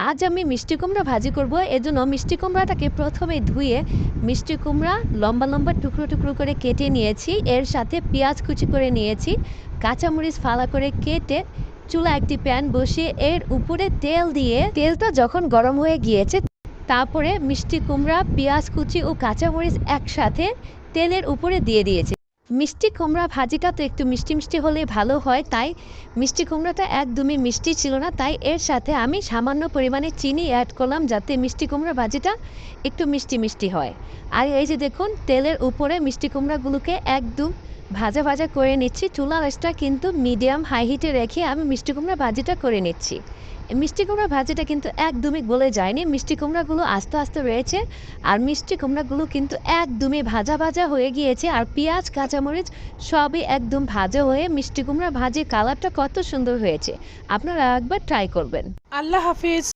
আজ আমি মিষ্টি কুমড়া ভাজি করব। এজন্য মিষ্টি কুমড়াটাকে প্রথমে ধুয়ে মিষ্টি কুমড়া লম্বা লম্বা টুকরো টুকরো করে কেটে নিয়েছি। এর সাথে পেঁয়াজ কুচি করে নিয়েছি, কাঁচামরিচ ফালা করে কেটে চুলা একটি প্যান বসিয়ে এর উপরে তেল দিয়ে তেলটা যখন গরম হয়ে গিয়েছে তারপরে মিষ্টি কুমড়া, পেঁয়াজ কুচি ও কাঁচামরিচ একসাথে তেলের উপরে দিয়ে দিয়েছি। মিষ্টি কুমড়া ভাজিটা তো একটু মিষ্টি মিষ্টি হলে ভালো হয়, তাই মিষ্টি কুমড়াটা একদমই মিষ্টি ছিল না, তাই এর সাথে আমি সামান্য পরিমাণে চিনি অ্যাড করলাম যাতে মিষ্টি কুমড়া ভাজিটা একটু মিষ্টি মিষ্টি হয়। আর এই যে দেখুন তেলের উপরে মিষ্টি কুমড়াগুলোকে একদম ভাজা ভাজা করে নিচ্ছি। চুলার আঁচটা কিন্তু মিডিয়াম হাই হিটে রেখে আমি মিষ্টি কুমড়া ভাজিটা করে নিচ্ছি। মিষ্টি কুমড়া ভাজিটা কিন্তু একদমই গলে যায়নি, মিষ্টি কুমড়াগুলো আস্তে আস্তে রয়েছে। আর মিষ্টি কুমড়াগুলো কিন্তু একদমই ভাজা ভাজা হয়ে গিয়েছে, আর পেঁয়াজ কাঁচামরিচ সবই একদম ভাজা হয়ে মিষ্টি কুমড়া ভাজির কালারটা কত সুন্দর হয়েছে। আপনারা একবার ট্রাই করবেন। আল্লাহ হাফিজ।